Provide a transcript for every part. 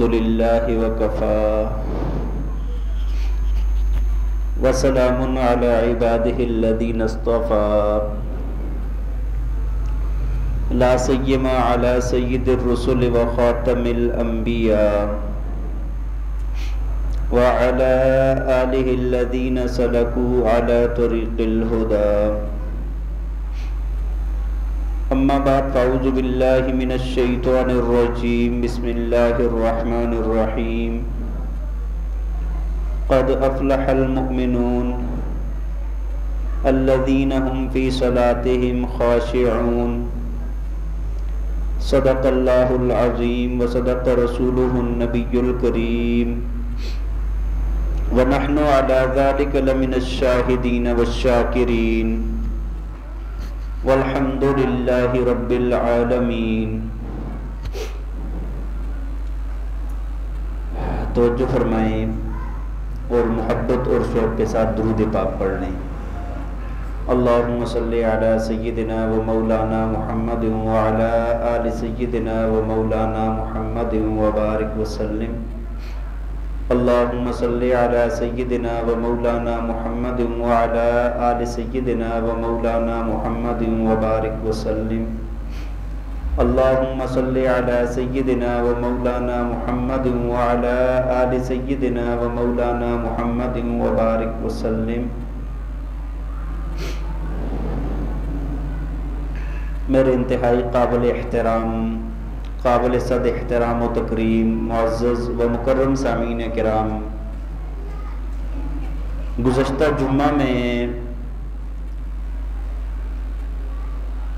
الحمد لله وكفى وسلام على عباده الذين اصطفى لا سيما على سيد الرسل وخاتم الأنبياء وعلى آله الذين سلكوا على طريق الهدى اما بعد فاعوذ باللہ من الشیطان الرجیم بسم اللہ الرحمن الرحیم قد افلح المؤمنون الذین هم فی صلاتهم خاشعون صدق اللہ العظیم وصدق رسولہ النبی الکریم ونحن على ذلك لمن الشاہدین والشاکرین والحمد للہ رب العالمین۔ توجہ فرمائیں اور محبت اور شوق کے ساتھ درود پاک پڑھ لیں۔ اللہم صلی علی سیدنا و مولانا محمد وعلی آل سیدنا و مولانا محمد وبارک وسلم۔ اللہم صلی علی سیدنا و مولانا محمد وعلی آل سیدنا و مولانا محمد وبارک وسلم۔ اللہم صلی علی سیدنا و مولانا محمد وعلی آل سیدنا و مولانا محمد وبارک وسلم۔ میرے انتہائی قابل احترام، قابل صد احترام و تکریم، معزز و مکرم سامعین کرام، گزشتہ جمعہ میں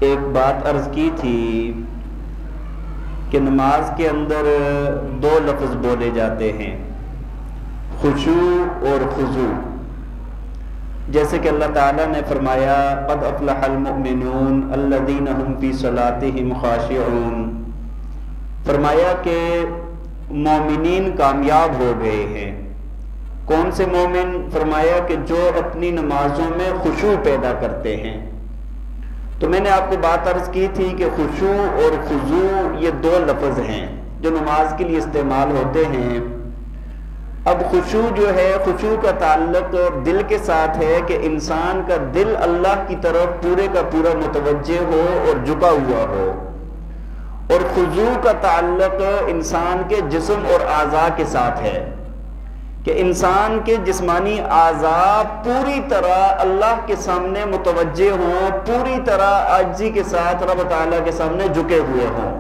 ایک بات عرض کی تھی کہ نماز کے اندر دو لفظ بولے جاتے ہیں، خشوع اور خضوع۔ جیسے کہ اللہ تعالیٰ نے فرمایا قد افلح المؤمنون الذین هم فی صلاتهم خاشعون، فرمایا کہ مومنین کامیاب ہو گئے ہیں۔ کون سے مومن؟ فرمایا کہ جو اپنی نمازوں میں خشوع پیدا کرتے ہیں۔ تو میں نے آپ کو بات عرض کی تھی کہ خشوع اور خضوع یہ دو لفظ ہیں جو نماز کے لیے استعمال ہوتے ہیں۔ اب خشوع جو ہے، خشوع کا تعلق دل کے ساتھ ہے کہ انسان کا دل اللہ کی طرف پورے کا پورا متوجہ ہو اور جھکا ہوا ہو، اور خضوع کا تعلق انسان کے جسم اور اعضاء کے ساتھ ہے کہ انسان کے جسمانی اعضاء پوری طرح اللہ کے سامنے متوجہ ہوں، پوری طرح عاجزی کے ساتھ رب تعالیٰ کے سامنے جھکے ہوئے ہوں۔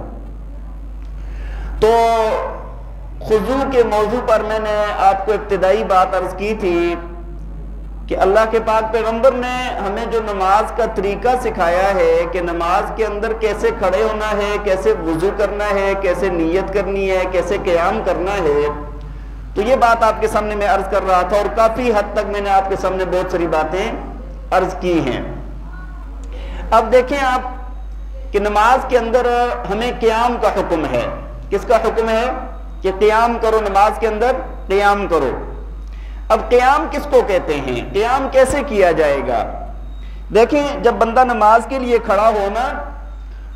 تو خضوع کے موضوع پر میں نے آپ کو ابتدائی بات عرض کی تھی کہ اللہ کے پاک پیغمبر نے ہمیں جو نماز کا طریقہ سکھایا ہے کہ نماز کے اندر کیسے کھڑے ہونا ہے، کیسے وضو کرنا ہے، کیسے نیت کرنی ہے، کیسے قیام کرنا ہے، تو یہ بات آپ کے سامنے میں عرض کر رہا تھا، اور کافی حد تک میں نے آپ کے سامنے بہت ساری باتیں عرض کی ہیں۔ اب دیکھیں آپ کہ نماز کے اندر ہمیں قیام کا حکم ہے۔ کس کا حکم ہے؟ کہ قیام کرو، نماز کے اندر قیام کرو۔ اب قیام کس کو کہتے ہیں؟ قیام کیسے کیا جائے گا؟ دیکھیں جب بندہ نماز کے لیے کھڑا ہونا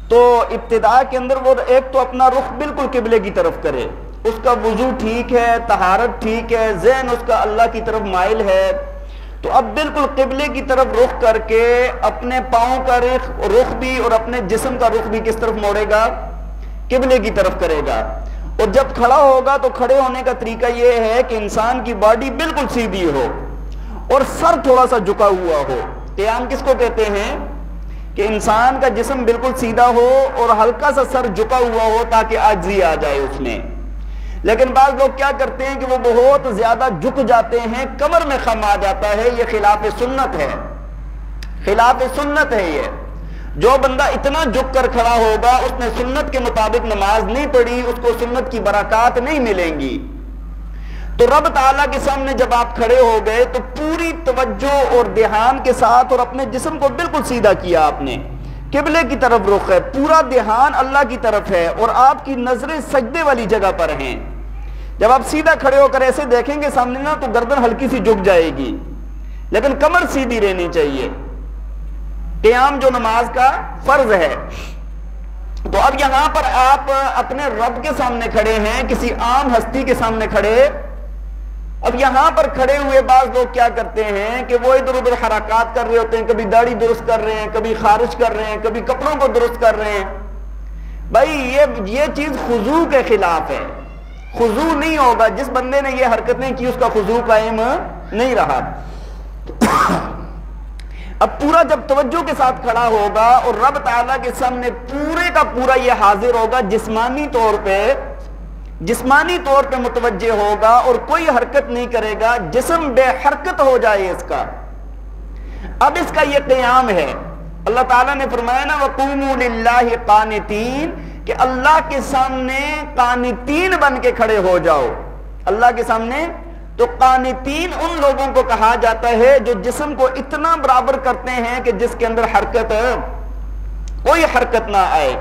تو ابتدا کے اندر وہ ایک تو اپنا رخ بالکل قبلے کی طرف کرے، اس کا وضو ٹھیک ہے، طہارت ٹھیک ہے، ذہن اس کا اللہ کی طرف مائل ہے، تو اب بالکل قبلے کی طرف رخ کر کے اپنے پاؤں کا رخ بھی اور اپنے جسم کا رخ بھی کس طرف موڑے گا؟ قبلے کی طرف کرے گا۔ اور جب کھڑا ہوگا تو کھڑے ہونے کا طریقہ یہ ہے کہ انسان کی باڈی بالکل سیدھی ہو اور سر تھوڑا سا جھکا ہوا ہو۔ قیام کس کو کہتے ہیں؟ کہ انسان کا جسم بالکل سیدھا ہو اور ہلکا سا سر جھکا ہوا ہو تاکہ عاجزی آ جائے اس میں۔ لیکن بعض لوگ کیا کرتے ہیں کہ وہ بہت زیادہ جھک جاتے ہیں، کمر میں خم آ جاتا ہے، یہ خلاف سنت ہے، خلاف سنت ہے۔ یہ جو بندہ اتنا جھک کر کھڑا ہوگا اس نے سنت کے مطابق نماز نہیں پڑھی، اس کو سنت کی برکات نہیں ملیں گی۔ تو رب تعالیٰ کے سامنے جب آپ کھڑے ہو گئے تو پوری توجہ اور دھیان کے ساتھ اور اپنے جسم کو بالکل سیدھا کیا، آپ نے قبلے کی طرف رخ ہے، پورا دھیان اللہ کی طرف ہے اور آپ کی نظریں سجدے والی جگہ پر ہیں۔ جب آپ سیدھا کھڑے ہو کر ایسے دیکھیں گے سامنے نا تو گردن ہلکی سی جھک جائے گی، لیکن کمر سیدھی رہنی چاہیے۔ قیام جو نماز کا فرض ہے، تو اب یہاں پر آپ اپنے رب کے سامنے کھڑے ہیں، کسی عام ہستی کے سامنے کھڑے. اب یہاں پر کھڑے ہوئے بعض لوگ کیا کرتے ہیں کہ وہ ادھر ادھر حرکات کر رہے ہوتے ہیں، کبھی داڑھی درست کر رہے ہیں، کبھی خارج کر رہے ہیں، کبھی کپڑوں کو درست کر رہے ہیں. بھائی یہ چیز خضوع کے خلاف ہے. خضوع نہیں ہوگا. جس بندے نے یہ حرکتیں کی اس کا خضوع قائم نہیں رہا. اب پورا جب توجہ کے ساتھ کھڑا ہوگا اور رب تعالیٰ کے سامنے پورے کا پورا یہ حاضر ہوگا، جسمانی طور پہ متوجہ ہوگا اور کوئی حرکت نہیں کرے گا، جسم بے حرکت ہو جائے اس کا. اب اس کا یہ قیام ہے. اللہ تعالیٰ نے فرمایا نا وَقُومُوا لِلَّهِ قَانِتِينَ کہ اللہ کے سامنے قانتین بن کے کھڑے ہو جاؤ. اللہ کے سامنے تو قانتین ان لوگوں کو کہا جاتا ہے جو جسم کو اتنا برابر کرتے ہیں کہ جس کے اندر کوئی حرکت نہ آئے.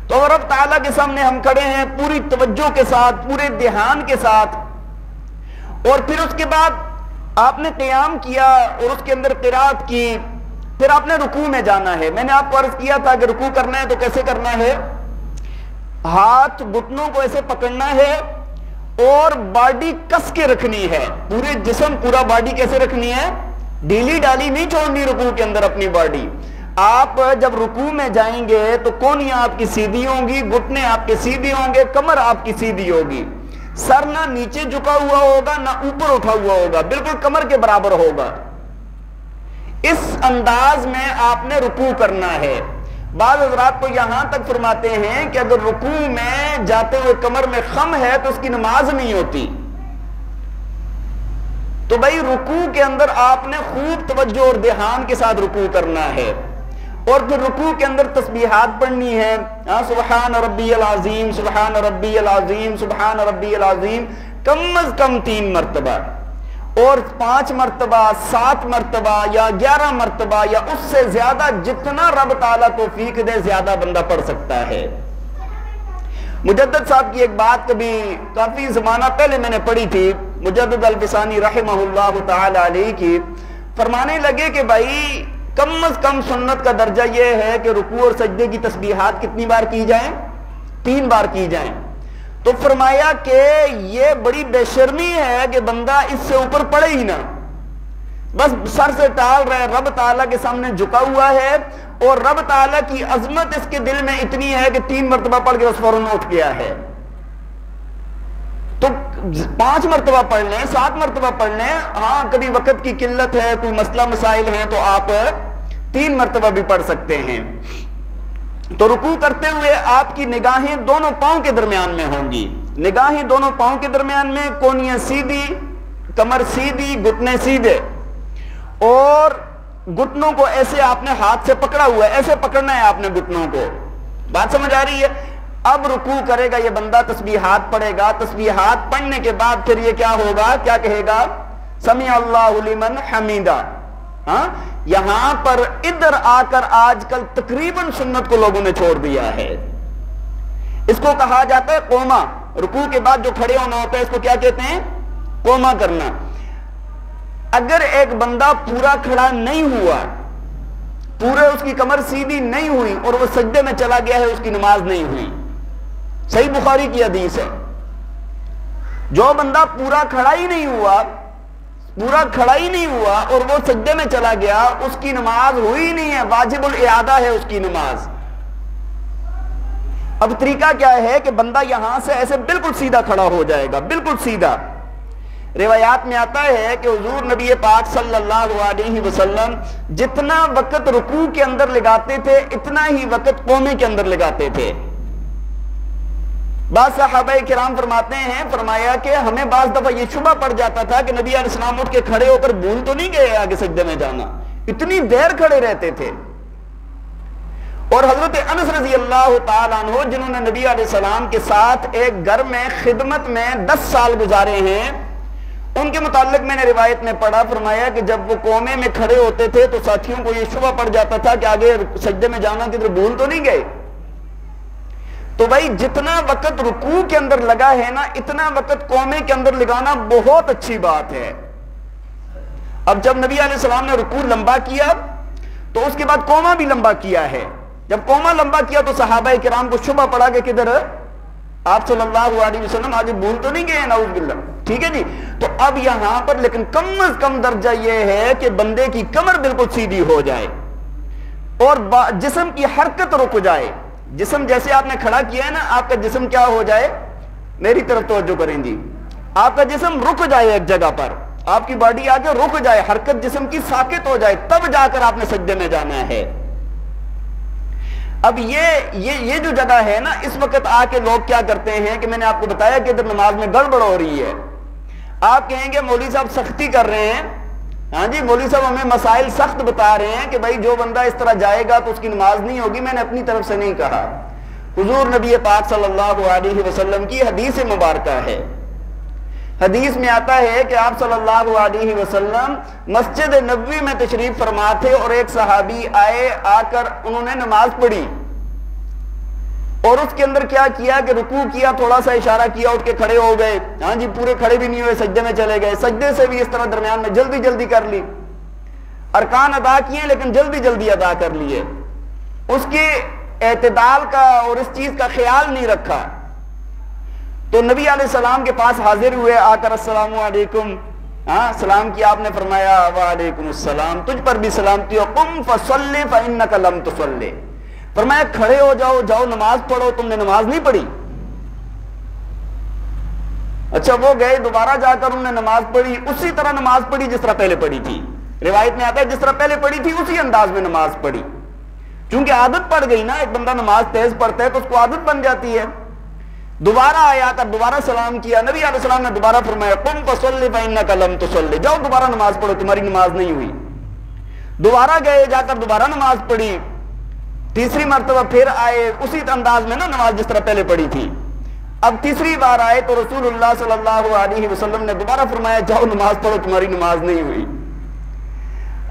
تو رب تعالیٰ کے سامنے ہم کھڑے ہیں پوری توجہ کے ساتھ، پورے دھیان کے ساتھ، اور پھر اس کے بعد آپ نے قیام کیا اور اس کے اندر قرات کی. پھر آپ نے رکوع میں جانا ہے. میں نے آپ کو عرض کیا تھا کہ رکوع کرنا ہے تو کیسے کرنا ہے؟ ہاتھ گھٹنوں کو ایسے پکڑنا ہے اور باڈی کس کے رکھنی ہے. پورے جسم، پورا باڈی کیسے رکھنی ہے؟ ڈھیلی ڈالی نہیں چھوڑنی رکوع کے اندر اپنی باڈی. آپ جب رکوع میں جائیں گے تو کونیاں آپ کی سیدھی ہوں گی، گھٹنے آپ کے سیدھی ہوں گے، کمر آپ کی سیدھی ہوگی. سر نہ نیچے جھکا ہوا ہوگا نہ اوپر اٹھا ہوا ہوگا، بالکل کمر کے برابر ہوگا. اس انداز میں آپ نے رکوع کرنا ہے. بعض حضرات تو یہاں تک فرماتے ہیں کہ اگر رکوع میں جاتے ہوئے کمر میں خم ہے تو اس کی نماز نہیں ہوتی. تو بھائی رکوع کے اندر آپ نے خوب توجہ اور دھیان کے ساتھ رکوع کرنا ہے. اور پھر رکوع کے اندر تسبیحات پڑھنی ہے. سبحان ربی العظیم، سبحان ربی العظیم، سبحان ربی العظیم، کم از کم 3 مرتبہ، اور 5 مرتبہ، 7 مرتبہ یا 11 مرتبہ یا اس سے زیادہ، جتنا رب تعالیٰ توفیق دے زیادہ بندہ پڑھ سکتا ہے. مجدد صاحب کی ایک بات کبھی کافی زمانہ پہلے میں نے پڑھی تھی، مجدد الفسانی رحمہ اللہ تعالی علیہ کی. فرمانے لگے کہ بھائی کم از کم سنت کا درجہ یہ ہے کہ رکوع اور سجدے کی تسبیحات کتنی بار کی جائیں؟ 3 بار کی جائیں. تو فرمایا کہ یہ بڑی بے شرمی ہے کہ بندہ اس سے اوپر پڑے ہی نہ، بس سر سے ٹال رہے، رب تعالیٰ کے سامنے جھکا ہوا ہے اور رب تعالیٰ کی عظمت اس کے دل میں اتنی ہے کہ 3 مرتبہ پڑھ کے بس فوراً اٹھ گیا ہے. تو 5 مرتبہ پڑھ لیں، 7 مرتبہ پڑھ لیں. ہاں کبھی وقت کی قلت ہے، کوئی مسئلہ مسائل ہیں تو آپ 3 مرتبہ بھی پڑھ سکتے ہیں. تو رکوع کرتے ہوئے آپ کی نگاہیں دونوں پاؤں کے درمیان میں ہوں گی. نگاہیں دونوں پاؤں کے درمیان میں، کونیاں سیدھی، کمر سیدھی، گھٹنے سیدھے، اور گھٹنوں کو ایسے آپ نے ہاتھ سے پکڑا ہوا ہے، ایسے پکڑنا ہے آپ نے گھٹنوں کو. بات سمجھ آ رہی ہے؟ اب رکوع کرے گا یہ بندہ، تسبیحات پڑھے گا. تسبیحات پڑھنے کے بعد پھر یہ کیا ہوگا؟ کیا کہے گا؟ سمع اللہ لمن حمیدہ. ہاں یہاں پر ادھر آ کر آج کل تقریباً سنت کو لوگوں نے چھوڑ دیا ہے. اس کو کہا جاتا ہے قوما. رکوع کے بعد جو کھڑے ہونا ہوتا ہے اس کو کیا کہتے ہیں؟ قوما کرنا. اگر ایک بندہ پورا کھڑا نہیں ہوا، پورے اس کی کمر سیدھی نہیں ہوئی اور وہ سجدے میں چلا گیا ہے، اس کی نماز نہیں ہوئی. صحیح بخاری کی حدیث ہے. جو بندہ پورا کھڑا ہی نہیں ہوا اور وہ سجدے میں چلا گیا، اس کی نماز ہوئی نہیں ہے، واجب الاعادہ ہے اس کی نماز. اب طریقہ کیا ہے کہ بندہ یہاں سے ایسے بالکل سیدھا کھڑا ہو جائے گا، بالکل سیدھا. روایات میں آتا ہے کہ حضور نبی پاک صلی اللہ علیہ وسلم جتنا وقت رکوع کے اندر لگاتے تھے اتنا ہی وقت قومے کے اندر لگاتے تھے. بعض صحابہ کرام فرماتے ہیں، فرمایا کہ ہمیں بعض دفعہ یہ شبہ پڑ جاتا تھا کہ نبی علیہ السلام اٹھ کے کھڑے ہو کر بھول تو نہیں گئے آگے سجدے میں جانا، اتنی دیر کھڑے رہتے تھے. اور حضرت انس رضی اللہ تعالیٰ عنہ جنہوں نے نبی علیہ السلام کے ساتھ ایک گھر میں خدمت میں 10 سال گزارے ہیں، ان کے متعلق میں نے روایت میں پڑھا، فرمایا کہ جب وہ قومے میں کھڑے ہوتے تھے تو ساتھیوں کو یہ شبہ پڑ جاتا تھا کہ آگے سجدے میں جانا کدھر بھول تو نہیں گئے. تو بھائی جتنا وقت رکوع کے اندر لگا ہے نا، اتنا وقت قومے کے اندر لگانا بہت اچھی بات ہے. اب جب نبی علیہ السلام نے رکوع لمبا کیا تو اس کے بعد قومہ بھی لمبا کیا ہے. جب کوما لمبا کیا تو صحابہ کرام کو شبہ پڑا کہ کدھر آپ صلی اللہ علیہ وسلم آج بھول تو نہیں گئے نعوذ باللہ. ٹھیک ہے جی. تو اب یہاں پر لیکن کم از کم درجہ یہ ہے کہ بندے کی کمر بالکل سیدھی ہو جائے اور جسم کی حرکت رک جائے. جسم جیسے آپ نے کھڑا کیا ہے نا, آپ کا جسم کیا ہو جائے, میری طرف توجہ کریں جی, آپ کا جسم رک جائے ایک جگہ پر, آپ کی باڈی آگے رک جائے, حرکت جسم کی ساکت ہو جائے, تب جا کر آپ نے سجدے میں جانا ہے. اب یہ جو جگہ ہے نا, اس وقت آ کے لوگ کیا کرتے ہیں کہ میں نے آپ کو بتایا کہ ادھر نماز میں گڑبڑ ہو رہی ہے. آپ کہیں گے مولوی صاحب سختی کر رہے ہیں. ہاں جی, مولوی صاحب ہمیں مسائل سخت بتا رہے ہیں کہ بھائی جو بندہ اس طرح جائے گا تو اس کی نماز نہیں ہوگی. میں نے اپنی طرف سے نہیں کہا, حضور نبی پاک صلی اللہ علیہ وسلم کی حدیث مبارکہ ہے. حدیث میں آتا ہے کہ آپ صلی اللہ علیہ وسلم مسجد نبوی میں تشریف فرما تھے اور ایک صحابی آئے, آ کر انہوں نے نماز پڑھی اور اس کے اندر کیا کیا کہ رکوع کیا, تھوڑا سا اشارہ کیا, اٹھ کے کھڑے ہو گئے. ہاں جی, پورے کھڑے بھی نہیں ہوئے, سجدے میں چلے گئے. سجدے سے بھی اس طرح درمیان میں جلدی جلدی کر لی, ارکان ادا کیے لیکن جلدی جلدی ادا کر لیے. اس کے اعتدال کا اور اس چیز کا خیال نہیں رکھا. تو نبی علیہ السلام کے پاس حاضر ہوئے, آ کر السلام علیکم, ہاں سلام کیا. آپ نے فرمایا وعلیکم السلام, تجھ پر بھی سلامتی ہو. قم فصلی فانک لم تصلی, فرمایا کھڑے ہو جاؤ, جاؤ نماز پڑھو, تم نے نماز نہیں پڑھی. اچھا, وہ گئے, دوبارہ جا کر انہوں نے نماز پڑھی, اسی طرح نماز پڑھی جس طرح پہلے پڑھی تھی. روایت میں آتا ہے جس طرح پہلے پڑھی تھی اسی انداز میں نماز پڑھی, چونکہ عادت پڑ گئی نا. ایک بندہ نماز تیز پڑھتا ہے تو اس کو عادت بن جاتی ہے. دوبارہ آیا کر دوبارہ سلام کیا. نبی علیہ السلام نے دوبارہ فرمایا قم فصلی فانک لم تصلی, جاؤ دوبارہ نماز پڑھو, تمہاری نماز نہیں ہوئی. دوبارہ گئے, جا کر دوبارہ نماز پڑھی. تیسری مرتبہ پھر آئے, اسی انداز میں نا نماز جس طرح پہلے پڑھی تھی. اب تیسری بار آئے تو رسول اللہ صلی اللہ علیہ وسلم نے دوبارہ فرمایا جاؤ نماز پڑھو, تمہاری نماز نہیں ہوئی.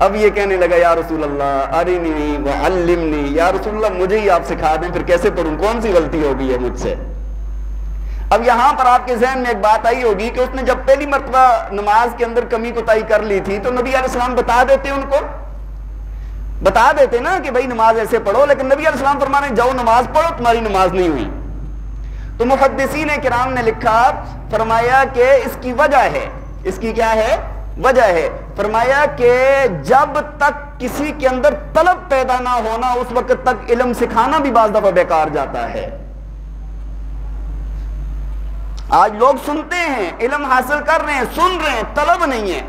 اب یہ کہنے لگا یا رسول اللہ ارنی وعلمنی, یا رسول اللہ مجھے ہی آپ سکھا دیں, پھر کیسے پڑھوں, کون سی غلطی ہو گئی ہے مجھ سے. اب یہاں پر آپ کے ذہن میں ایک بات آئی ہوگی کہ اس نے جب پہلی مرتبہ نماز کے اندر کمی کوتاہی کر لی تھی تو نبی علیہ السلام بتا دیتے, ان کو بتا دیتے نا کہ بھائی نماز ایسے پڑھو, لیکن نبی علیہ السلام فرمانے جاؤ نماز پڑھو, تمہاری نماز نہیں ہوئی. تو محدثین کرام نے لکھا, فرمایا کہ اس کی وجہ ہے, اس کی کیا ہے وجہ ہے, فرمایا کہ جب تک کسی کے اندر طلب پیدا نہ ہونا اس وقت تک علم سکھانا بھی بعض دفعہ بیکار جاتا ہے. آج لوگ سنتے ہیں, علم حاصل کر رہے ہیں, سن رہے ہیں, طلب نہیں ہے.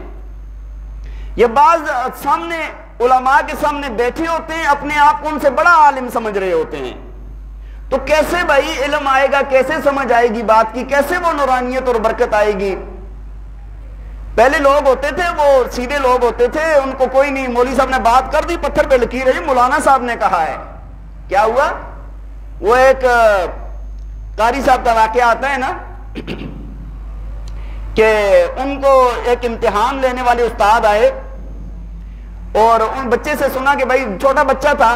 یہ بعض سامنے علماء کے سامنے بیٹھے ہوتے ہیں, اپنے آپ کو ان سے بڑا عالم سمجھ رہے ہوتے ہیں. تو کیسے بھائی علم آئے گا, کیسے سمجھ آئے گی بات کی, کیسے وہ نورانیت اور برکت آئے گی. پہلے لوگ ہوتے تھے وہ سیدھے لوگ ہوتے تھے, ان کو کوئی نہیں, مولوی صاحب نے بات کر دی, پتھر پہ لکیر ہے, مولانا صاحب نے کہا ہے. کیا ہوا, وہ ایک قاری صاحب کا واقعہ آتا ہے نا کہ ان کو ایک امتحان لینے والے استاد آئے اور ان بچے سے سنا کہ بھائی چھوٹا بچہ تھا,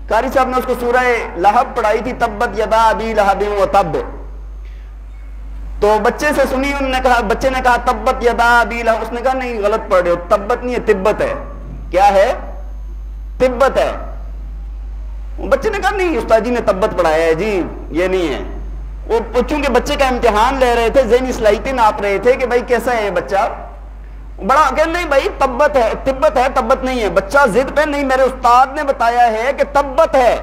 قاری صاحب نے اس کو سورہ لہب پڑھائی تھی, تبت یدا ابی لہب وتب. تو بچے سے سنی, انہوں نے کہا, بچے نے کہا تبت یدا ابی لہب, اس نے کہا نہیں غلط پڑھ رہے ہو, تبت نہیں ہے تبت ہے. کیا ہے, تبت ہے. بچے نے کہا نہیں استاد جی نے تبت پڑھایا ہے جی, یہ نہیں ہے. وہ چونکہ بچے کا امتحان لے رہے تھے, ذہنی صلاحیتیں ناپ رہے تھے کہ بھائی کیسا ہے بچہ, بڑا کہ نہیں بھائی تبت ہے, تبت ہے, تبت نہیں ہے. بچہ ضد پہ نہیں, میرے استاد نے بتایا ہے کہ تبت ہے.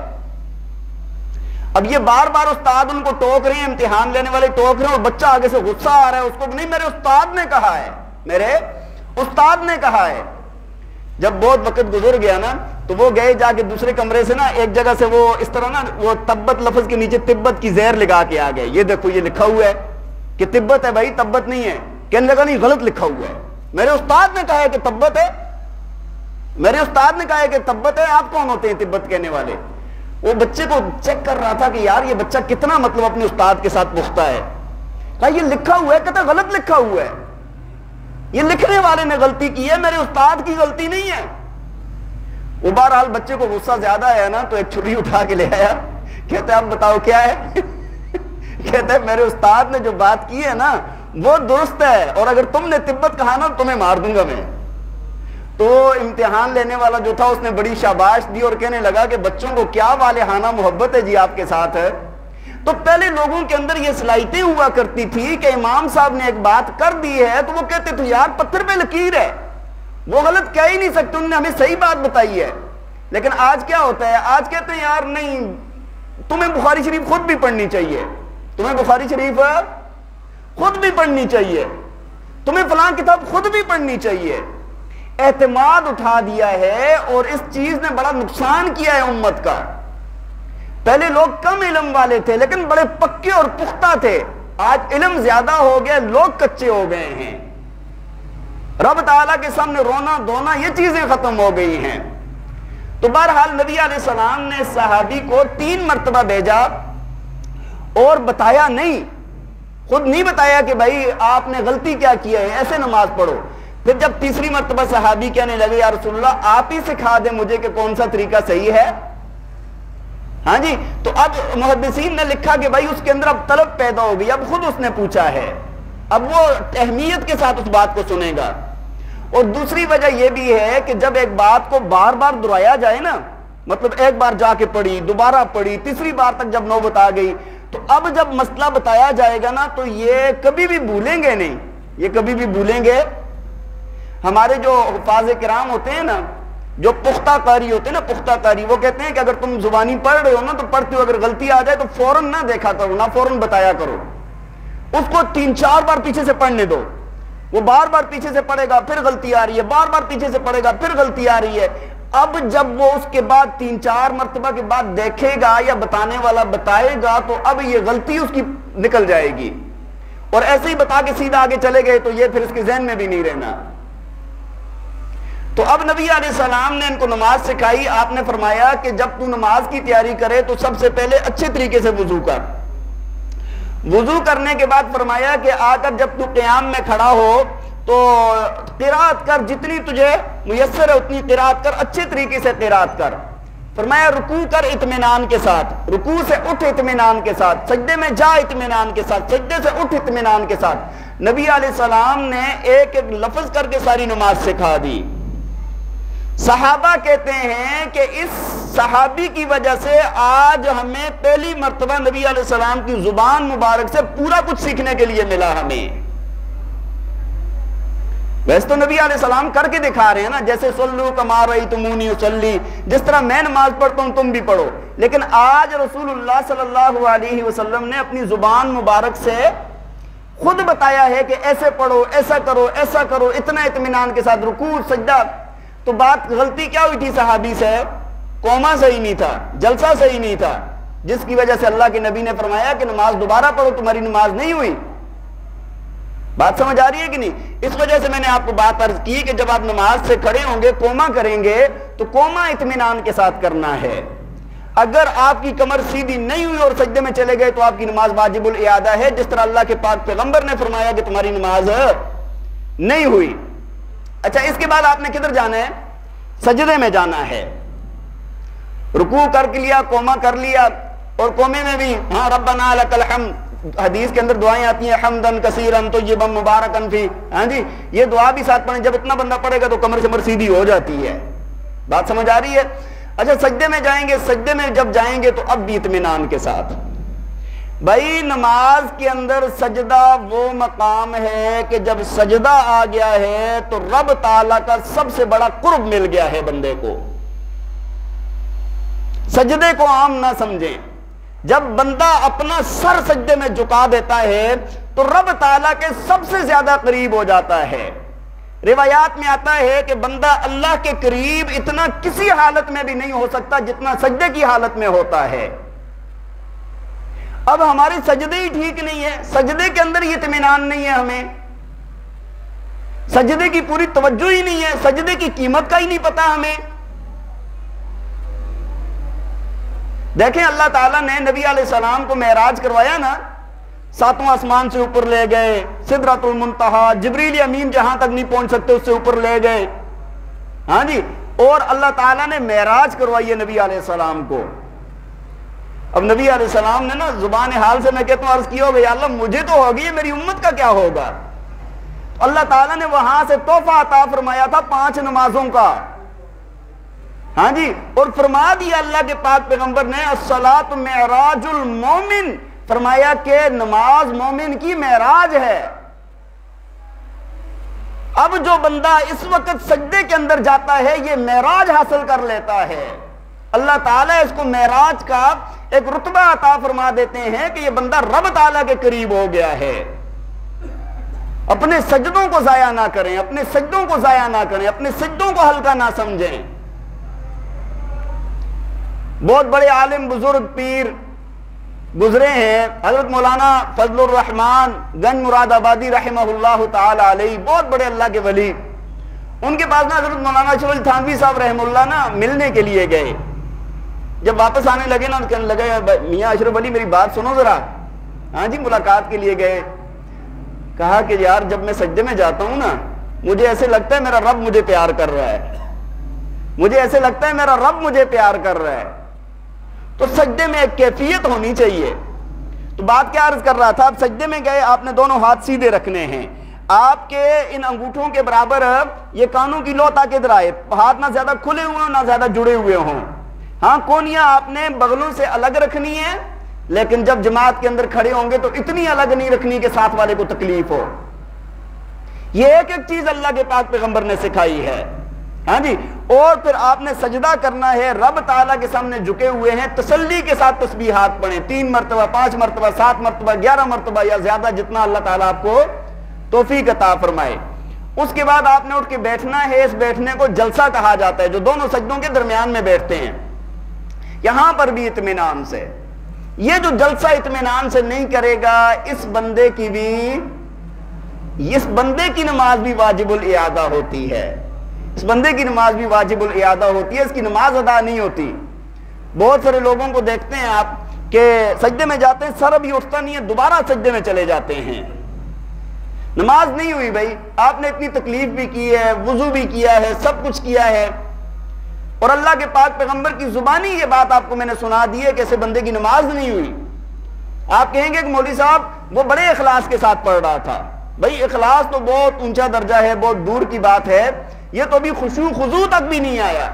اب یہ بار بار استاد ان کو ٹوک رہے ہیں, امتحان لینے والے ٹوک رہے ہیں, اور بچہ آگے سے غصہ آ رہا ہے اس کو, نہیں میرے استاد نے کہا ہے, میرے استاد نے کہا ہے. جب بہت وقت گزر گیا نا تو وہ گئے جا کے دوسرے کمرے سے نا ایک جگہ سے وہ اس طرح نا وہ تبت لفظ کے نیچے تبت کی زہر لگا کے آ گئے. یہ دیکھو یہ لکھا ہوا ہے کہ تبت ہے بھائی, تبت نہیں ہے. کہنے لگا نہیں غلط لکھا ہوا ہے, میرے استاد نے کہا ہے کہ تبت ہے, میرے استاد نے کہا ہے کہ تبت ہے, آپ کون ہوتے ہیں تبت کہنے والے. وہ بچے کو چیک کر رہا تھا کہ یار یہ بچہ کتنا مطلب اپنے استاد کے ساتھ پختہ ہے. کہا یہ لکھا ہوا ہے, کہتا غلط لکھا ہوا ہے, یہ لکھنے والے نے غلطی کی ہے, میرے استاد کی غلطی نہیں ہے. وہ بہرحال بچے کو غصہ زیادہ آیا نا تو ایک چھری اٹھا کے لے آیا, کہتے اب بتاؤ کیا ہے. کہتے ہیں میرے استاد نے جو بات کی ہے نا وہ درست ہے, اور اگر تم نے تبت کہا نا تمہیں مار دوں گا میں. تو امتحان لینے والا جو تھا اس نے بڑی شاباش دی اور کہنے لگا کہ بچوں کو کیا والہانہ محبت ہے جی آپ کے ساتھ ہے. تو پہلے لوگوں کے اندر یہ صلاحیتیں ہوا کرتی تھی کہ امام صاحب نے ایک بات کر دی ہے تو وہ کہتے تھے یار پتھر پہ لکیر ہے, وہ غلط کہہ ہی نہیں سکتے, انہوں نے ہمیں صحیح بات بتائی ہے. لیکن آج کیا ہوتا ہے, آج کہتے ہیں یار نہیں تمہیں بخاری شریف خود بھی پڑھنی چاہیے, تمہیں بخاری شریف خود بھی پڑھنی چاہیے, تمہیں فلاں کتاب خود بھی پڑھنی چاہیے. اعتماد اٹھا دیا ہے اور اس چیز نے بڑا نقصان کیا ہے امت کا. پہلے لوگ کم علم والے تھے لیکن بڑے پکے اور پختہ تھے, آج علم زیادہ ہو گیا, لوگ کچے ہو گئے ہیں. رب تعالیٰ کے سامنے رونا دھونا یہ چیزیں ختم ہو گئی ہیں. تو بہرحال نبی علیہ السلام نے صحابی کو 3 مرتبہ بھیجا اور بتایا نہیں, خود نہیں بتایا کہ بھائی آپ نے غلطی کیا کیا ہے, ایسے نماز پڑھو. پھر جب تیسری مرتبہ صحابی کہنے لگے یا رسول اللہ آپ ہی سکھا دیں مجھے کہ کون سا طریقہ صحیح ہے. ہاں جی, تو اب محدثین نے لکھا کہ بھائی اس کے اندر اب طلب پیدا ہو گئی, اب خود اس نے پوچھا ہے, اب وہ اہمیت کے ساتھ اس بات کو سنے گا. اور دوسری وجہ یہ بھی ہے کہ جب ایک بات کو بار بار دہرایا جائے نا, مطلب ایک بار جا کے پڑھی, دوبارہ پڑھی, تیسری بار تک جب نوبت آ گئی, تو اب جب مسئلہ بتایا جائے گا نا تو یہ کبھی بھی بھولیں گے نہیں, یہ کبھی بھی بھولیں گے. ہمارے جو حفاظ کرام ہوتے ہیں نا, جو پختہ قاری ہوتے ہیں نا, پختہ قاری, وہ کہتے ہیں کہ اگر تم زبانی پڑھ رہے ہو نا تو پڑھتے ہو اگر غلطی آ جائے تو فوراً نہ دیکھا کرو, نہ فوراً بتایا کرو, اس کو 3-4 بار پیچھے سے پڑھنے دو. وہ بار بار پیچھے سے پڑھے گا پھر غلطی آ رہی ہے, بار بار پیچھے سے پڑھے گا پھر غلطی آ رہی ہے. اب جب وہ اس کے بعد 3-4 مرتبہ کے بعد دیکھے گا یا بتانے والا بتائے گا تو اب یہ غلطی اس کی نکل جائے گی, اور ایسے ہی بتا کے سیدھا آگے چلے گئے تو یہ پھر اس کے ذہن میں بھی نہیں رہنا. تو اب نبی علیہ السلام نے ان کو نماز سکھائی. آپ نے فرمایا کہ جب تو نماز کی تیاری کرے تو سب سے پہلے اچھے طریقے سے وضو کر. وضو کرنے کے بعد فرمایا کہ آ کر جب تو قیام میں کھڑا ہو تو قرات کر, جتنی تجھے میسر ہے اتنی قرات کر, اچھے طریقے سے قرات کر. فرمایا رکوع کر اطمینان کے ساتھ, رکوع سے اٹھ اطمینان کے ساتھ, سجدے میں جا اطمینان کے ساتھ, سجدے سے اٹھ اطمینان کے ساتھ. نبی علیہ السلام نے ایک ایک لفظ کر کے ساری نماز سکھا دی. صحابہ کہتے ہیں کہ اس صحابی کی وجہ سے آج ہمیں پہلی مرتبہ نبی علیہ السلام کی زبان مبارک سے پورا کچھ سیکھنے کے لیے ملا ہمیں. ویسے تو نبی علیہ السلام کر کے دکھا رہے ہیں نا, جیسے صلو کما رأیتمونی اصلی, جس طرح میں نماز پڑھتا ہوں تم بھی پڑھو. لیکن آج رسول اللہ صلی اللہ علیہ وسلم نے اپنی زبان مبارک سے خود بتایا ہے کہ ایسے پڑھو, ایسا کرو, ایسا کرو, اتنا اطمینان کے ساتھ رکوع سجدہ. تو بات غلطی کیا ہوئی تھی صحابی سے, قوما صحیح نہیں تھا, جلسہ صحیح نہیں تھا, جس کی وجہ سے اللہ کے نبی نے فرمایا کہ نماز دوبارہ پڑھو, تمہاری نماز نہیں ہوئی. بات سمجھ آ رہی ہے کہ نہیں؟ اس وجہ سے میں نے آپ کو بات عرض کی کہ جب آپ نماز سے کھڑے ہوں گے, قوما کریں گے تو قوما اطمینان کے ساتھ کرنا ہے. اگر آپ کی کمر سیدھی نہیں ہوئی اور سجدے میں چلے گئے تو آپ کی نماز واجب الاعادہ ہے, جس طرح اللہ کے پاک پیغمبر نے فرمایا کہ تمہاری نماز نہیں ہوئی. اچھا, اس کے بعد آپ نے کدھر جانا ہے؟ سجدے میں جانا ہے. رکوع کر کے لیا, قوما کر لیا, اور قومے میں بھی ہاں ربنا لک الحمد, حدیث کے اندر دعائیں آتی ہیں حمدن کثیرن طیبا مبارکن فی, ہاں جی, یہ دعا بھی ساتھ پڑھیں. جب اتنا بندہ پڑھے گا تو کمر شمر سیدھی ہو جاتی ہے. بات سمجھ آ رہی ہے؟ اچھا, سجدے میں جائیں گے, سجدے میں جب جائیں گے تو اب بھی اطمینان کے ساتھ. بھائی نماز کے اندر سجدہ وہ مقام ہے کہ جب سجدہ آ گیا ہے تو رب تعالیٰ کا سب سے بڑا قرب مل گیا ہے بندے کو. سجدے کو عام نہ سمجھیں. جب بندہ اپنا سر سجدے میں جھکا دیتا ہے تو رب تعالیٰ کے سب سے زیادہ قریب ہو جاتا ہے. روایات میں آتا ہے کہ بندہ اللہ کے قریب اتنا کسی حالت میں بھی نہیں ہو سکتا جتنا سجدے کی حالت میں ہوتا ہے. اب ہمارے سجدے ہی ٹھیک نہیں ہے, سجدے کے اندر ہی اطمینان نہیں ہے, ہمیں سجدے کی پوری توجہ ہی نہیں ہے, سجدے کی قیمت کا ہی نہیں پتا ہمیں. دیکھیں اللہ تعالیٰ نے نبی علیہ السلام کو معراج کروایا نا, 7واں آسمان سے اوپر لے گئے, سدرۃ المنتہا, جبریل امین جہاں تک نہیں پہنچ سکتے اس سے اوپر لے گئے, ہاں جی, اور اللہ تعالیٰ نے معراج کروائی ہے نبی علیہ السلام کو. اب نبی علیہ السلام نے نا زبان حال سے میں کہتا ہوں عرض کیا ہوگا, یا اللہ مجھے تو ہوگی, میری امت کا کیا ہوگا. اللہ تعالیٰ نے وہاں سے تحفہ عطا فرمایا تھا 5 نمازوں کا. ہاں جی, اور فرما دیا اللہ کے پاک پیغمبر نے الصلاۃ معراج المومن, فرمایا کہ نماز مومن کی معراج ہے. اب جو بندہ اس وقت سجدے کے اندر جاتا ہے یہ معراج حاصل کر لیتا ہے. اللہ تعالیٰ اس کو معراج کا ایک رتبہ عطا فرما دیتے ہیں کہ یہ بندہ رب تعالیٰ کے قریب ہو گیا ہے. اپنے سجدوں کو ضائع نہ کریں, اپنے سجدوں کو ضائع نہ کریں, اپنے سجدوں کو ہلکا نہ سمجھیں. بہت بڑے عالم بزرگ پیر گزرے ہیں, حضرت مولانا فضل الرحمان گنج مراد آبادی رحمہ اللہ تعالی علیہ, بہت بڑے اللہ کے ولی. ان کے پاس نا حضرت مولانا اشرف علی تھانوی صاحب رحمہ اللہ نا ملنے کے لیے گئے. جب واپس آنے لگے نا کہنے لگے میاں اشرف علی میری بات سنو ذرا. ہاں جی, ملاقات کے لیے گئے. کہا کہ یار جب میں سجدے میں جاتا ہوں نا مجھے ایسے لگتا ہے میرا رب مجھے پیار کر رہا ہے, مجھے ایسے لگتا ہے میرا رب مجھے پیار کر رہا ہے. تو سجدے میں ایک کیفیت ہونی چاہیے. تو بات کیا عرض کر رہا تھا, آپ سجدے میں گئے, آپ نے دونوں ہاتھ سیدھے رکھنے ہیں, آپ کے ان انگوٹھوں کے برابر یہ کانوں کی لو تاکہ ادھر آئے, ہاتھ نہ زیادہ کھلے ہوئے ہوں نہ زیادہ جڑے ہوئے ہوں. ہاں, کونیاں آپ نے بغلوں سے الگ رکھنی ہے, لیکن جب جماعت کے اندر کھڑے ہوں گے تو اتنی الگ نہیں رکھنی کہ ساتھ والے کو تکلیف ہو. یہ ایک ایک چیز اللہ کے پاک پیغمبر نے سکھائی ہے. ہاں جی, اور پھر آپ نے سجدہ کرنا ہے, رب تعالیٰ کے سامنے جھکے ہوئے ہیں, تسلی کے ساتھ تسبیحات پڑھیں, 3 مرتبہ 5 مرتبہ 7 مرتبہ 11 مرتبہ یا زیادہ جتنا اللہ تعالیٰ آپ کو توفیق عطا فرمائے. اس کے بعد آپ نے اٹھ کے بیٹھنا ہے. اس بیٹھنے کو جلسہ کہا جاتا ہے, جو دونوں سجدوں کے درمیان میں بیٹھتے ہیں. یہاں پر بھی اطمینان سے, یہ جو جلسہ اطمینان سے نہیں کرے گا اس بندے کی نماز بھی واجب الاعادہ ہوتی ہے. اس بندے کی نماز بھی واجب الاعادہ ہوتی ہے, اس کی نماز ادا نہیں ہوتی. بہت سارے لوگوں کو دیکھتے ہیں آپ کہ سجدے میں جاتے ہیں, سر ابھی اٹھتا نہیں ہے, دوبارہ سجدے میں چلے جاتے ہیں. نماز نہیں ہوئی بھائی, آپ نے اتنی تکلیف بھی کی ہے, وضو بھی کیا ہے, سب کچھ کیا ہے, اور اللہ کے پاک پیغمبر کی زبانی یہ بات آپ کو میں نے سنا دی ہے کہ ایسے بندے کی نماز نہیں ہوئی. آپ کہیں گے کہ مولوی صاحب وہ بڑے اخلاص کے ساتھ پڑھ رہا تھا. بھائی اخلاص تو بہت اونچا درجہ ہے, بہت دور کی بات ہے, یہ تو ابھی خشوع خضوع تک بھی نہیں آیا.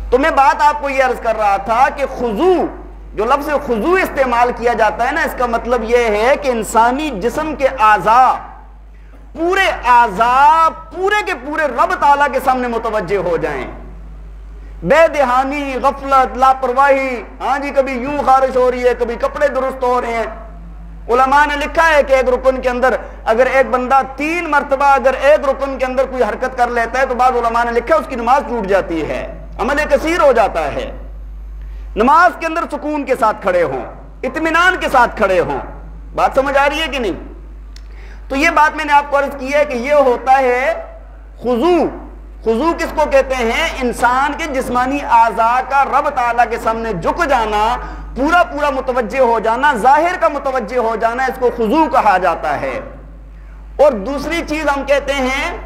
تو میں بات آپ کو یہ عرض کر رہا تھا کہ خضوع, جو لفظ خضوع استعمال کیا جاتا ہے نا, اس کا مطلب یہ ہے کہ انسانی جسم کے اعضاء, پورے اعضاء پورے کے پورے رب تعالیٰ کے سامنے متوجہ ہو جائیں. بے دہانی, غفلت, لاپرواہی, ہاں جی کبھی یوں خارش ہو رہی ہے, کبھی کپڑے درست ہو رہے ہیں. علماء نے لکھا ہے کہ ایک رکن کے اندر اگر ایک بندہ 3 مرتبہ اگر ایک رکن کے اندر کوئی حرکت کر لیتا ہے تو بعض علماء نے لکھا ہے اس کی نماز ٹوٹ جاتی ہے, عمل کثیر ہو جاتا ہے. نماز کے اندر سکون کے ساتھ کھڑے ہوں, اطمینان کے ساتھ کھڑے ہوں. بات سمجھ آ رہی ہے کہ نہیں؟ تو یہ بات میں نے آپ کو عرض کی ہے کہ یہ ہوتا ہے خضوع. خضوع کس کو کہتے ہیں؟ انسان کے جسمانی اعضاء کا رب تعالیٰ کے سامنے جھک جانا, پورا پورا متوجہ ہو جانا, ظاہر کا متوجہ ہو جانا, اس کو خضوع کہا جاتا ہے. اور دوسری چیز ہم کہتے ہیں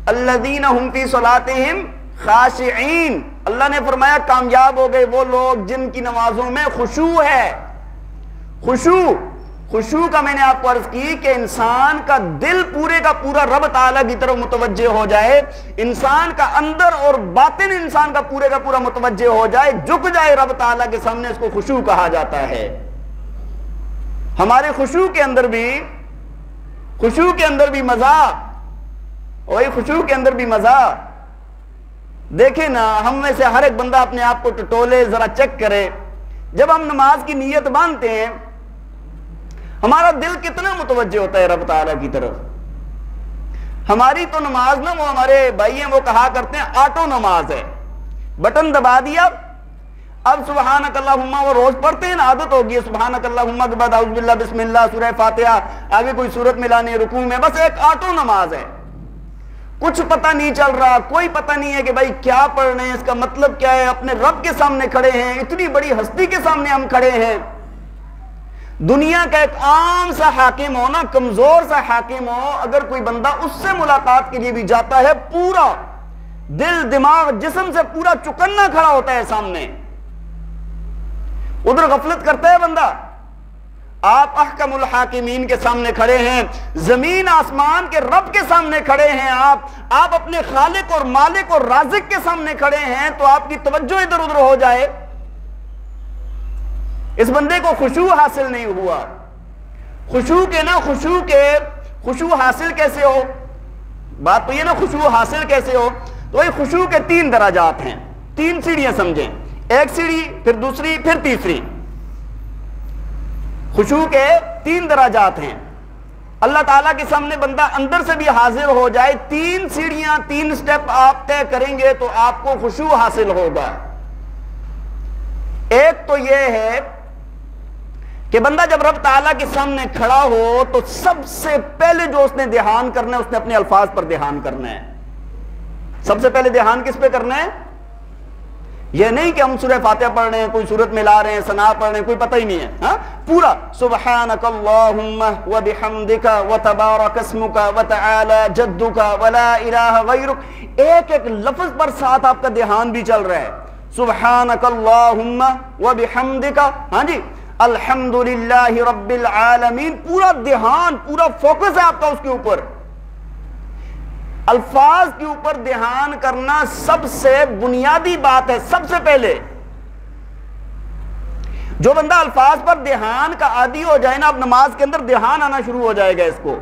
الذین ہم فی صلاتہم خاشعین. اللہ نے فرمایا کامیاب ہو گئے وہ لوگ جن کی نمازوں میں خشوع ہے. خشوع کا میں نے آپ کو عرض کی کہ انسان کا دل پورے کا پورا رب تعالیٰ کی طرف متوجہ ہو جائے, انسان کا اندر اور باطن انسان کا پورا متوجہ ہو جائے, جھک جائے رب تعالیٰ کے سامنے, اس کو خشوع کہا جاتا ہے. ہمارے خشوع کے اندر بھی مزہ, وہی خشوع کے اندر بھی مزہ. دیکھیں نا, ہم میں سے ہر ایک بندہ اپنے آپ کو ٹٹولے, ذرا چیک کرے. جب ہم نماز کی نیت باندھتے ہیں ہمارا دل کتنا متوجہ ہوتا ہے رب تعالیٰ کی طرف. ہماری تو نماز نا, وہ ہمارے بھائی ہیں وہ کہا کرتے ہیں آٹو نماز ہے, بٹن دبا دیا, اب سبحانک اللہم وہ روز پڑھتے ہیں نا, عادت ہوگی ہے سبحانک اللہم کے بعد اعوذ باللہ بسم اللہ سورہ فاتحہ, آگے کوئی سورت ملانی رکوع میں, بس ایک آٹو نماز ہے. کچھ پتہ نہیں چل رہا, کوئی پتہ نہیں ہے کہ بھائی کیا پڑھ رہے ہیں, اس کا مطلب کیا ہے. اپنے رب کے سامنے کھڑے ہیں, اتنی بڑی ہستی کے سامنے ہم کھڑے ہیں. دنیا کا ایک عام سا حاکم ہو نا, کمزور سا حاکم ہو, اگر کوئی بندہ اس سے ملاقات کے لیے بھی جاتا ہے, پورا دل دماغ جسم سے پورا چکنا کھڑا ہوتا ہے سامنے. ادھر غفلت کرتا ہے بندہ, آپ احکم الحاکمین کے سامنے کھڑے ہیں، زمین آسمان کے رب کے سامنے کھڑے ہیں، آپ اپنے خالق اور مالک اور رازق کے سامنے کھڑے ہیں، تو آپ کی توجہ ادھر ادھر ہو جائے۔ اس بندے کو خشوع حاصل نہیں ہوا۔ خشوع حاصل کیسے ہو؟ بات تو یہ نا، خشوع حاصل کیسے ہو؟ تو یہ خشوع کے 3 درجات ہیں، 3 سیڑھیاں سمجھیں، ایک سیڑھی، پھر دوسری، پھر تیسری۔ خشوع کے 3 درجات ہیں۔ اللہ تعالیٰ کے سامنے بندہ اندر سے بھی حاضر ہو جائے، 3 سیڑھیاں، 3 سٹیپ آپ طے کریں گے تو آپ کو خشوع حاصل ہوگا۔ ایک تو یہ ہے کہ بندہ جب رب تعالیٰ کے سامنے کھڑا ہو تو سب سے پہلے جو اس نے دھیان کرنا ہے، اس نے اپنے الفاظ پر دھیان کرنا ہے۔ سب سے پہلے دھیان کس پہ کرنا ہے؟ یہ نہیں کہ ہم سورہ فاتحہ پڑھ رہے ہیں، کوئی سورت ملا رہے ہیں، ثنا پڑھ رہے ہیں، کوئی پتہ ہی نہیں ہے، ہاں پورا سبحانک اللہم وبحمدک وتبارک اسمک وتعالی جدک ولا الہ غیرک، ایک ایک لفظ پر ساتھ آپ کا دھیان بھی چل رہا ہے۔ سبحانک اللہم وبحمدک، ہاں جی، الحمدللہ رب العالمین، پورا دھیان، پورا فوکس ہے آپ کا اس کے اوپر۔ الفاظ کے اوپر دھیان کرنا سب سے بنیادی بات ہے۔ سب سے پہلے جو بندہ الفاظ پر دھیان کا عادی ہو جائے نا، اب نماز کے اندر دھیان آنا شروع ہو جائے گا اس کو۔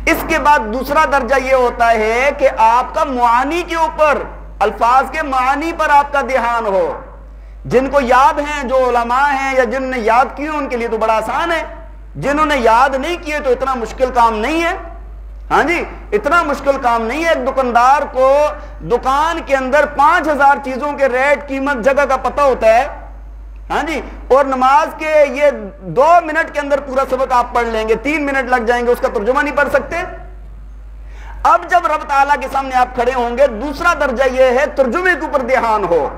اس کے بعد دوسرا درجہ یہ ہوتا ہے کہ آپ کا معانی کے اوپر، الفاظ کے معانی پر آپ کا دھیان ہو۔ جن کو یاد ہیں، جو علماء ہیں یا جن نے یاد کیے ان کے لیے تو بڑا آسان ہے، جنہوں نے یاد نہیں کیے تو اتنا مشکل کام نہیں ہے، ہاں جی، اتنا مشکل کام نہیں ہے۔ ایک دکاندار کو دکان کے اندر 5000 چیزوں کے ریٹ، قیمت، جگہ کا پتہ ہوتا ہے، ہاں جی، اور نماز کے یہ 2 منٹ کے اندر پورا سبق آپ پڑھ لیں گے، 3 منٹ لگ جائیں گے، اس کا ترجمہ نہیں پڑھ سکتے۔ اب جب رب تعالیٰ کے سامنے آپ کھڑے ہوں گے، دوسرا درجہ یہ ہے ترجمے کے اوپر دھیان ہو۔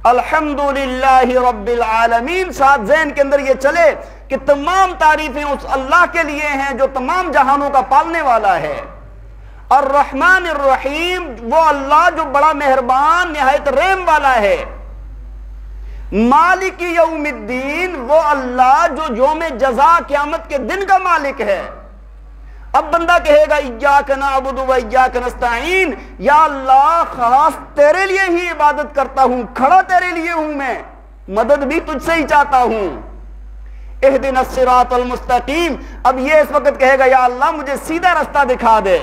الحمدللہ رب العالمین، ساتھ ذہن کے اندر یہ چلے کہ تمام تعریفیں اس اللہ کے لیے ہیں جو تمام جہانوں کا پالنے والا ہے۔ الرحمن الرحیم، وہ اللہ جو بڑا مہربان، نہایت رحم والا ہے۔ مالک یوم الدین، وہ اللہ جو یوم جزا، قیامت کے دن کا مالک ہے۔ اب بندہ کہے گا ایاک نعبد و ایاک نستعین، یا اللہ خاص تیرے لیے ہی عبادت کرتا ہوں، کھڑا تیرے لیے ہوں، میں مدد بھی تجھ سے ہی چاہتا ہوں۔ اہدنا الصراط المستقیم، اب یہ اس وقت کہے گا یا اللہ مجھے سیدھا رستہ دکھا دے۔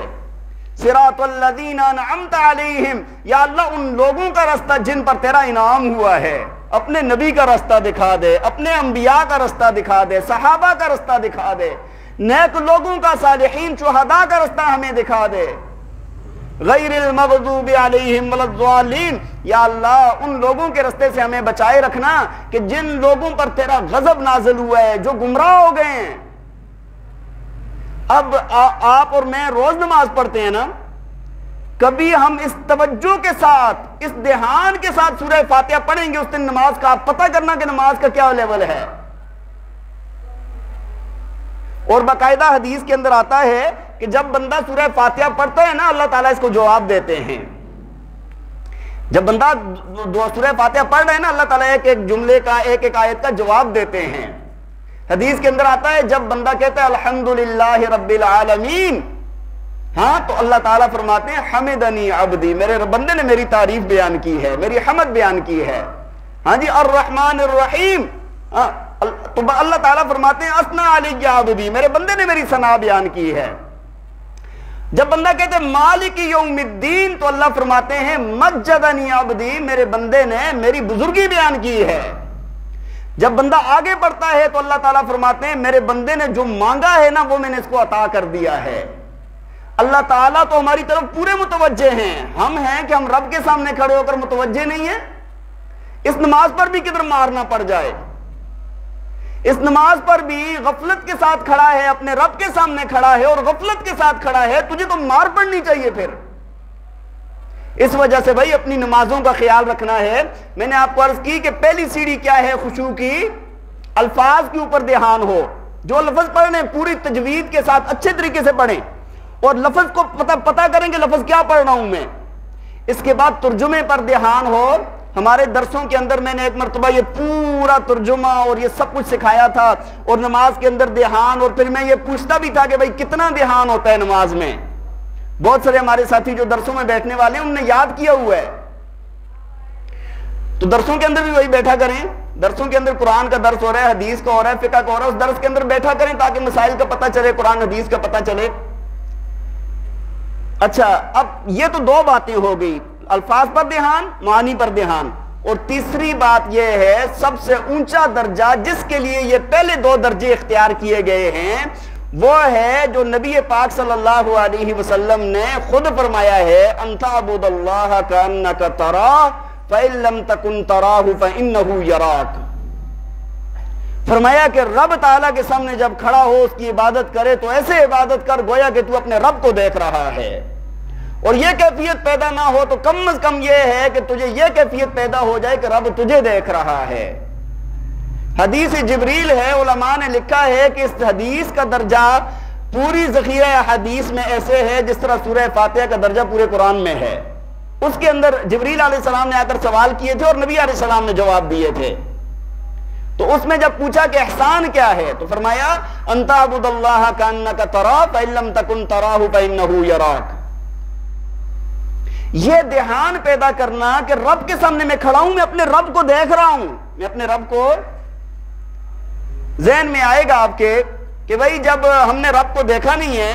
صراط الذین انعمت علیہم، یا اللہ ان لوگوں کا رستہ جن پر تیرا انعام ہوا ہے۔ اپنے نبی کا رستہ دکھا دے، اپنے انبیاء کا رستہ دکھا دے، صحابہ کا رستہ دکھا دے، نیک لوگوں کا، صالحین، شہداء کا رستہ ہمیں دکھا دے۔ غیر المغضوب علیہم ولا الضالین، یا اللہ ان لوگوں کے رستے سے ہمیں بچائے رکھنا کہ جن لوگوں پر تیرا غضب نازل ہوا ہے، جو گمراہ ہو گئے ہیں۔ اب آپ اور میں روز نماز پڑھتے ہیں نا، کبھی ہم اس توجہ کے ساتھ، اس دھیان کے ساتھ سورہ فاتحہ پڑھیں گے اس دن نماز کا، آپ پتہ کرنا کہ نماز کا کیا لیول ہے۔ اور باقاعدہ حدیث کے اندر آتا ہے کہ جب بندہ سورہ فاتحہ پڑھتا ہے نا، اللہ تعالیٰ اس کو جواب دیتے ہیں۔ جب بندہ سورہ فاتحہ پڑھ رہے ہیں نا، اللہ تعالیٰ ایک ایک جملے کا، ایک ایک آیت کا جواب دیتے ہیں۔ حدیث کے اندر آتا ہے جب بندہ کہتا ہے الحمدللہ رب العالمین، ہاں تو اللہ تعالیٰ فرماتے ہیں حمدنی عبدی، میرے بندے نے میری تعریف بیان کی ہے، میری حمد بیان کی ہے، ہاں جی۔ الرحمن الرحیم، تو اللہ تعالیٰ فرماتے ہیں اثنا علی عبدی، میرے بندے نے میری ثنا بیان کی ہے۔ جب بندہ کہتے ہیں مالک یوم الدین، تو اللہ فرماتے ہیں مجدنی عبدی، میرے بندے نے میری بزرگی بیان کی ہے۔ جب بندہ آگے بڑھتا ہے تو اللہ تعالیٰ فرماتے ہیں میرے بندے نے جو مانگا ہے نا وہ میں نے اس کو عطا کر دیا ہے۔ اللہ تعالیٰ تو ہماری طرف پورے متوجہ ہیں، ہم ہیں کہ ہم رب کے سامنے کھڑے ہو کر متوجہ نہیں ہیں۔ اس نماز پر بھی کدھر مارنا پڑ جائے، اس نماز پر بھی غفلت کے ساتھ کھڑا ہے، اپنے رب کے سامنے کھڑا ہے اور غفلت کے ساتھ کھڑا ہے، تجھے تو مار پڑنی چاہیے پھر۔ اس وجہ سے بھائی اپنی نمازوں کا خیال رکھنا ہے۔ میں نے آپ کو عرض کی کہ پہلی سیڑھی کیا ہے خشوع کی؟ الفاظ کے اوپر دھیان ہو، جو لفظ پڑھنے پوری تجوید کے ساتھ اچھے طریقے سے پڑھیں اور لفظ کو پتہ کریں کہ لفظ کیا پڑھ رہا ہوں میں۔ اس کے بعد ترجمے پر دھیان ہو، ہمارے درسوں کے اندر میں نے ایک مرتبہ یہ پورا ترجمہ اور یہ سب کچھ سکھایا تھا، اور نماز کے اندر دھیان، اور پھر میں یہ پوچھتا بھی تھا کہ بھائی کتنا دھیان ہوتا ہے نماز میں. بہت سارے ہمارے ساتھی جو درسوں میں بیٹھنے والے ہیں انہوں نے یاد کیا ہوا ہے. تو درسوں کے اندر بھی وہی بیٹھا کریں. درسوں کے اندر قرآن کا درس ہو رہا ہے، حدیث کا ہو رہا ہے، فقہ کا ہو رہا ہے، اس درس کے اندر بیٹھا کریں تاکہ مسائل کا پتہ چلے، قرآن حدیث کا پتہ چلے. اچھا، اب یہ تو دو باتیں ہو گئی، الفاظ پر دھیان، معانی پر دھیان. اور تیسری بات یہ ہے، سب سے اونچا درجہ جس کے لیے یہ پہلے دو درجے اختیار کیے گئے ہیں، وہ ہے جو نبی پاک صلی اللہ علیہ وسلم نے خود فرمایا ہے، ان تعبد اللہ کانک تراہ فإن لم تکن تراہ فإنہ یراک. فرمایا کہ رب تعالیٰ کے سامنے جب کھڑا ہو، اس کی عبادت کرے تو ایسے عبادت کر گویا کہ تو اپنے رب کو دیکھ رہا ہے. اور یہ کیفیت پیدا نہ ہو تو کم از کم یہ ہے کہ تجھے یہ کیفیت پیدا ہو جائے کہ رب تجھے دیکھ رہا ہے. حدیث جبریل ہے، علماء نے لکھا ہے کہ اس حدیث کا درجہ پوری ذخیرہ حدیث میں ایسے ہے جس طرح سورہ فاتحہ کا درجہ پورے قرآن میں ہے. اس کے اندر جبریل علیہ السلام نے آ کر سوال کیے تھے اور نبی علیہ السلام نے جواب دیے تھے. تو اس میں جب پوچھا کہ احسان کیا ہے تو فرمایا، ان تعبد اللہ کانک تراہ فإن لم تکن تراہ فإنہ یراک. یہ دھیان پیدا کرنا کہ رب کے سامنے میں کھڑا ہوں، میں اپنے رب کو دیکھ رہا ہوں، میں اپنے رب کو. ذہن میں آئے گا آپ کے کہ بھائی جب ہم نے رب کو دیکھا نہیں ہے،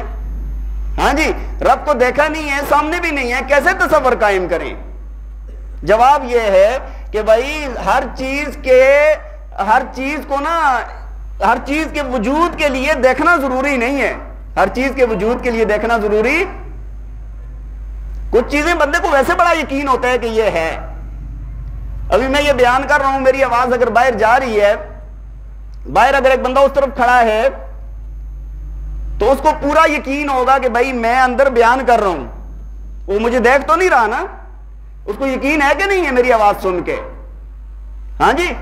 ہاں جی، رب کو دیکھا نہیں ہے، سامنے بھی نہیں ہے، کیسے تصور قائم کریں؟ جواب یہ ہے کہ بھائی ہر چیز کو نا، ہر چیز کے وجود کے لیے دیکھنا ضروری نہیں ہے. ہر چیز کے وجود کے لیے دیکھنا ضروری. کچھ چیزیں بندے کو ویسے بڑا یقین ہوتا ہے کہ یہ ہے. ابھی میں یہ بیان کر رہا ہوں، میری آواز اگر باہر جا رہی ہے، باہر اگر ایک بندہ اس طرف کھڑا ہے تو اس کو پورا یقین ہوگا کہ بھائی میں اندر بیان کر رہا ہوں، وہ مجھے دیکھ تو نہیں رہا نا. اس کو یقین ہے کہ نہیں ہے میری آواز سن کے؟ ہاں جی.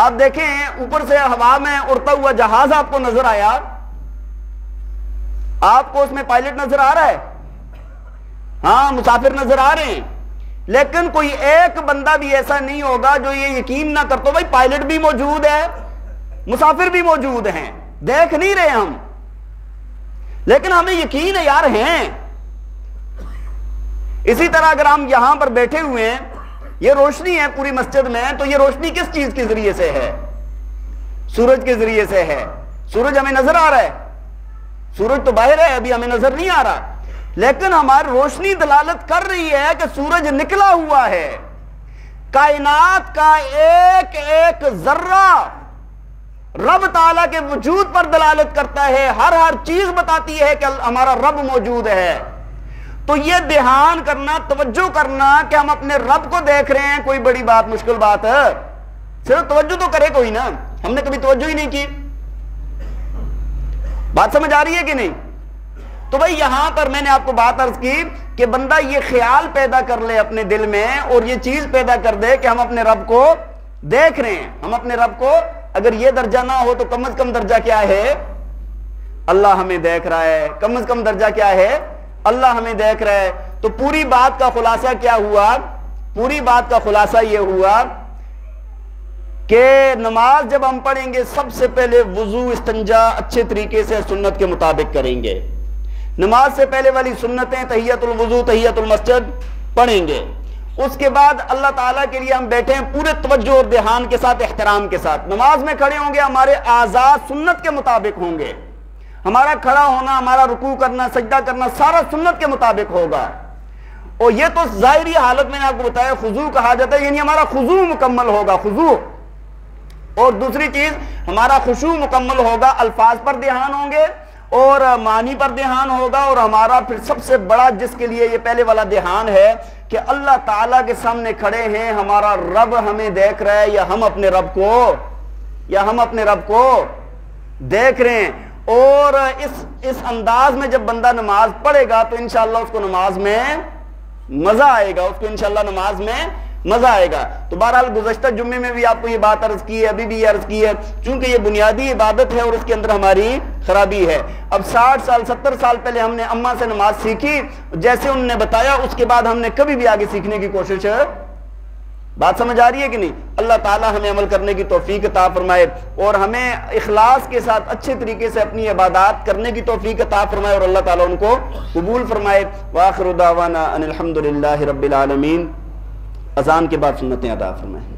آپ دیکھیں اوپر سے ہوا میں اڑتا ہوا جہاز آپ کو نظر آیا، آپ کو اس میں پائلٹ نظر آ رہا ہے، ہاں مسافر نظر آ رہے ہیں، لیکن کوئی ایک بندہ بھی ایسا نہیں ہوگا جو یہ یقین نہ کرتا بھائی پائلٹ بھی موجود ہے، مسافر بھی موجود ہیں، دیکھ نہیں رہے ہم لیکن ہمیں یقین ہے یار ہیں. اسی طرح اگر ہم یہاں پر بیٹھے ہوئے ہیں، یہ روشنی ہے پوری مسجد میں، تو یہ روشنی کس چیز کے ذریعے سے ہے؟ سورج کے ذریعے سے ہے. سورج ہمیں نظر آ رہا ہے، سورج تو باہر ہے، ابھی ہمیں نظر نہیں آ رہا، لیکن ہماری روشنی دلالت کر رہی ہے کہ سورج نکلا ہوا ہے. کائنات کا ایک ایک ذرہ رب تعالیٰ کے وجود پر دلالت کرتا ہے، ہر چیز بتاتی ہے کہ ہمارا رب موجود ہے. تو یہ دھیان کرنا، توجہ کرنا کہ ہم اپنے رب کو دیکھ رہے ہیں، کوئی بڑی بات، مشکل بات ہے؟ صرف توجہ تو کرے کوئی نا. ہم نے کبھی توجہ ہی نہیں کی. بات سمجھ آ رہی ہے کہ نہیں؟ تو بھائی یہاں پر میں نے آپ کو بات عرض کی کہ بندہ یہ خیال پیدا کر لے اپنے دل میں اور یہ چیز پیدا کر دے کہ ہم اپنے رب کو دیکھ رہے ہیں. ہم اپنے رب کو، اگر یہ درجہ نہ ہو تو کم از کم درجہ کیا ہے؟ اللہ ہمیں دیکھ رہا ہے. کم از کم درجہ کیا ہے؟ اللہ ہمیں دیکھ رہا ہے. تو پوری بات کا خلاصہ کیا ہوا؟ پوری بات کا خلاصہ یہ ہوا کہ نماز جب ہم پڑھیں گے سب سے پہلے وضو، استنجا اچھے طریقے سے سنت کے مطابق کریں گے. نماز سے پہلے والی سنتیں تحیت الوضو، تحیت المسجد پڑھیں گے. اس کے بعد اللہ تعالیٰ کے لیے ہم بیٹھے ہیں پورے توجہ اور دھیان کے ساتھ، احترام کے ساتھ. نماز میں کھڑے ہوں گے، ہمارے اعضاء سنت کے مطابق ہوں گے. ہمارا کھڑا ہونا، ہمارا رکوع کرنا، سجدہ کرنا سارا سنت کے مطابق ہوگا. اور یہ تو ظاہری حالت میں نے آپ کو بتایا خضوع کہا جاتا ہے، یعنی ہمارا خضوع مکمل ہوگا. خضوع. اور دوسری چیز ہمارا خشوع مکمل ہوگا، الفاظ پر دھیان ہوں گے اور معنی پر دھیان ہوگا. اور ہمارا پھر سب سے بڑا جس کے لیے یہ پہلے والا دھیان ہے کہ اللہ تعالیٰ کے سامنے کھڑے ہیں، ہمارا رب ہمیں دیکھ رہا ہے یا ہم اپنے رب کو دیکھ رہے ہیں. اور اس انداز میں جب بندہ نماز پڑھے گا تو انشاءاللہ اس کو نماز میں مزہ آئے گا، نماز میں مزہ آئے گا. تو بہرحال گزشتہ جمعے میں بھی آپ کو یہ بات عرض کی ہے، ابھی بھی یہ عرض کی ہے، چونکہ یہ بنیادی عبادت ہے اور اس کے اندر ہماری خرابی ہے. اب 60 سال 70 سال پہلے ہم نے اماں سے نماز سیکھی، جیسے انہوں نے بتایا اس کے بعد ہم نے کبھی بھی آگے سیکھنے کی کوشش بات سمجھ آ رہی ہے کہ نہیں؟ اللہ تعالیٰ ہمیں عمل کرنے کی توفیق عطا فرمائے اور ہمیں اخلاص کے ساتھ اچھے طریقے سے اپنی عبادات کرنے کی توفیق عطا فرمائے اور اللہ تعالیٰ ان کو قبول فرمائے۔ وآخر دعوانا ان الحمدللہ رب العالمین۔ اذان کے بعد سنتیں ادا فرمائیں۔